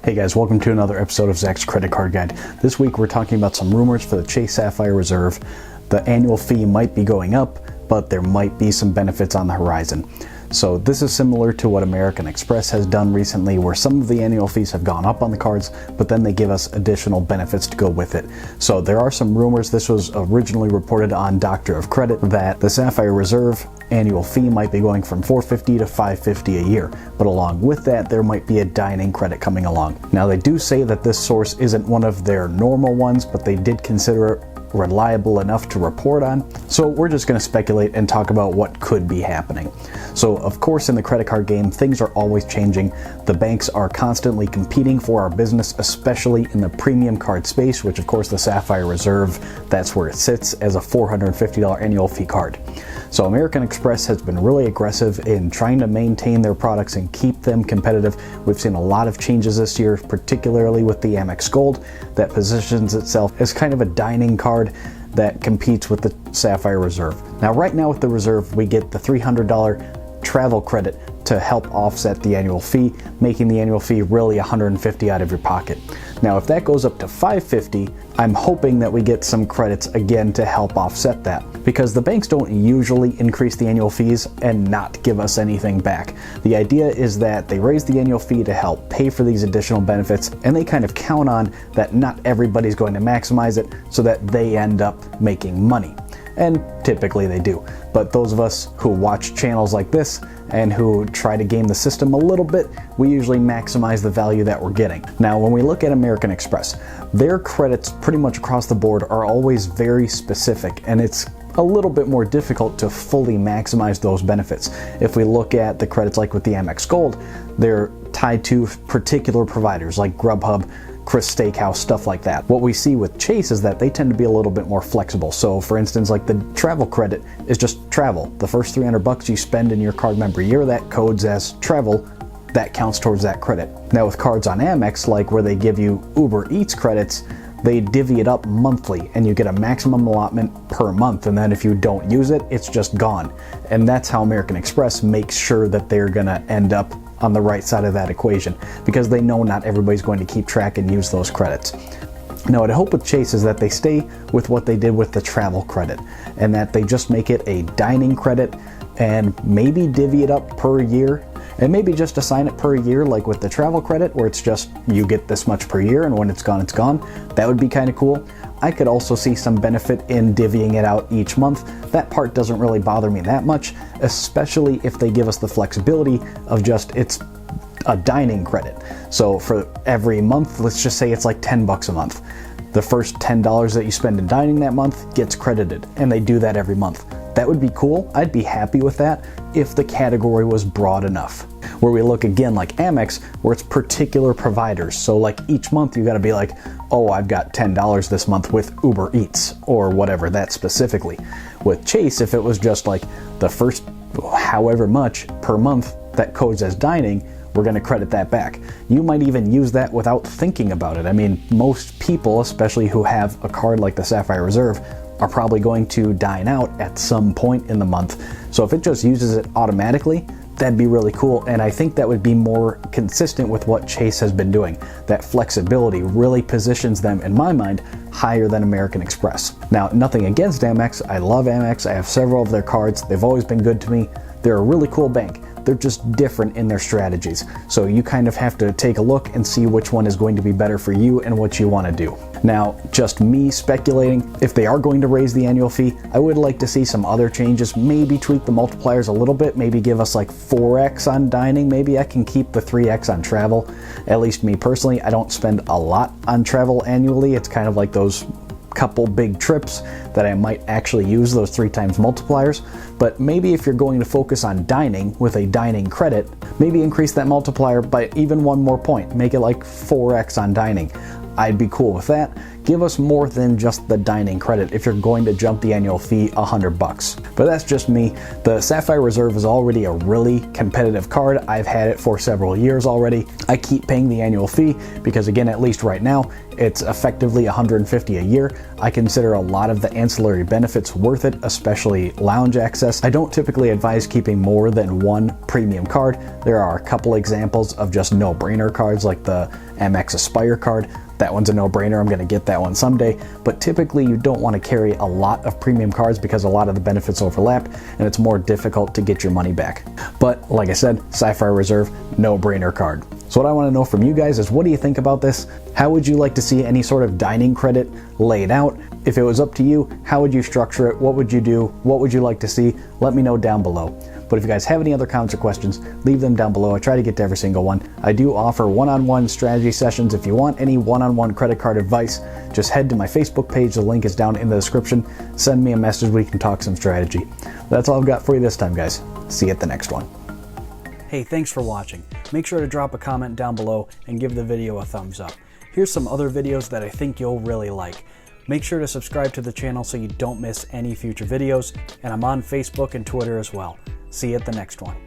Hey guys, welcome to another episode of Zach's Credit Card Guide. This week we're talking about some rumors for the Chase Sapphire Reserve. The annual fee might be going up, but there might be some benefits on the horizon. So this is similar to what American Express has done recently, where some of the annual fees have gone up on the cards, but then they give us additional benefits to go with it. So there are some rumors. This was originally reported on Doctor of Credit that the Sapphire Reserve annual fee might be going from $450 to $550 a year, but along with that there might be a dining credit coming along. Now they do say that this source isn't one of their normal ones, but they did consider it reliable enough to report on, so we're just going to speculate and talk about what could be happening. So of course in the credit card game things are always changing. The banks are constantly competing for our business, especially in the premium card space, which of course the Sapphire Reserve, that's where it sits as a $450 annual fee card. So American Express has been really aggressive in trying to maintain their products and keep them competitive. We've seen a lot of changes this year, particularly with the Amex Gold, that positions itself as kind of a dining card that competes with the Sapphire Reserve. Now right now with the Reserve we get the $300 travel credit to help offset the annual fee, making the annual fee really $150 out of your pocket. Now if that goes up to $550, I'm hoping that we get some credits again to help offset that, because the banks don't usually increase the annual fees and not give us anything back. The idea is that they raise the annual fee to help pay for these additional benefits, and they kind of count on that not everybody's going to maximize it so that they end up making money. And typically they do. But those of us who watch channels like this and who try to game the system a little bit, we usually maximize the value that we're getting. Now when we look at American Express, their credits pretty much across the board are always very specific, and it's a little bit more difficult to fully maximize those benefits. If we look at the credits like with the Amex Gold, they're tied to particular providers like Grubhub, Chris Steakhouse, stuff like that. What we see with Chase is that they tend to be a little bit more flexible. So for instance, like the travel credit is just travel. The first $300 you spend in your card member year, that codes as travel, that counts towards that credit. Now with cards on Amex, like where they give you Uber Eats credits, they divvy it up monthly and you get a maximum allotment per month, and then if you don't use it, it's just gone. And that's how American Express makes sure that they're gonna end up on the right side of that equation, because they know not everybody's going to keep track and use those credits. Now what I hope with Chase is that they stay with what they did with the travel credit, and that they just make it a dining credit and maybe divvy it up per year, and maybe just assign it per year like with the travel credit, where it's just you get this much per year and when it's gone, it's gone. That would be kind of cool. I could also see some benefit in divvying it out each month. That part doesn't really bother me that much, especially if they give us the flexibility of just it's a dining credit. So for every month, let's just say it's like $10 a month. The first $10 that you spend in dining that month gets credited, and they do that every month. That would be cool. I'd be happy with that if the category was broad enough. Where we look again like Amex, where it's particular providers. So like each month you gotta be like, oh, I've got $10 this month with Uber Eats or whatever that specifically. With Chase, if it was just like the first however much per month that codes as dining, we're going to credit that back. You might even use that without thinking about it. I mean, most people, especially who have a card like the Sapphire Reserve, are probably going to dine out at some point in the month. So if it just uses it automatically, that'd be really cool, and I think that would be more consistent with what Chase has been doing. That flexibility really positions them, in my mind, higher than American Express. Now, nothing against Amex. I love Amex. I have several of their cards. They've always been good to me. They're a really cool bank. They're just different in their strategies. So you kind of have to take a look and see which one is going to be better for you and what you want to do. Now, just me speculating, if they are going to raise the annual fee, I would like to see some other changes, maybe tweak the multipliers a little bit, maybe give us like 4x on dining, maybe I can keep the 3x on travel. At least me personally, I don't spend a lot on travel annually. It's kind of like those couple big trips that I might actually use those 3 times multipliers. But maybe if you're going to focus on dining with a dining credit, maybe increase that multiplier by even one more point, make it like 4x on dining. I'd be cool with that. Give us more than just the dining credit if you're going to jump the annual fee $100. But that's just me. The Sapphire Reserve is already a really competitive card. I've had it for several years already. I keep paying the annual fee because, again, at least right now, it's effectively $150 a year. I consider a lot of the ancillary benefits worth it, especially lounge access. I don't typically advise keeping more than one premium card. There are a couple examples of just no-brainer cards like the Amex Aspire card. That one's a no-brainer. I'm going to get that one someday. But typically you don't want to carry a lot of premium cards because a lot of the benefits overlap and it's more difficult to get your money back. But like I said, Sapphire Reserve, no-brainer card. So what I want to know from you guys is, what do you think about this? How would you like to see any sort of dining credit laid out? If it was up to you, how would you structure it? What would you do? What would you like to see? Let me know down below. But if you guys have any other comments or questions, leave them down below. I try to get to every single one. I do offer one-on-one strategy sessions. If you want any one-on-one credit card advice, just head to my Facebook page. The link is down in the description. Send me a message. We can talk some strategy. That's all I've got for you this time, guys. See you at the next one. Hey, thanks for watching. Make sure to drop a comment down below and give the video a thumbs up. Here's some other videos that I think you'll really like. Make sure to subscribe to the channel so you don't miss any future videos, and I'm on Facebook and Twitter as well. See you at the next one.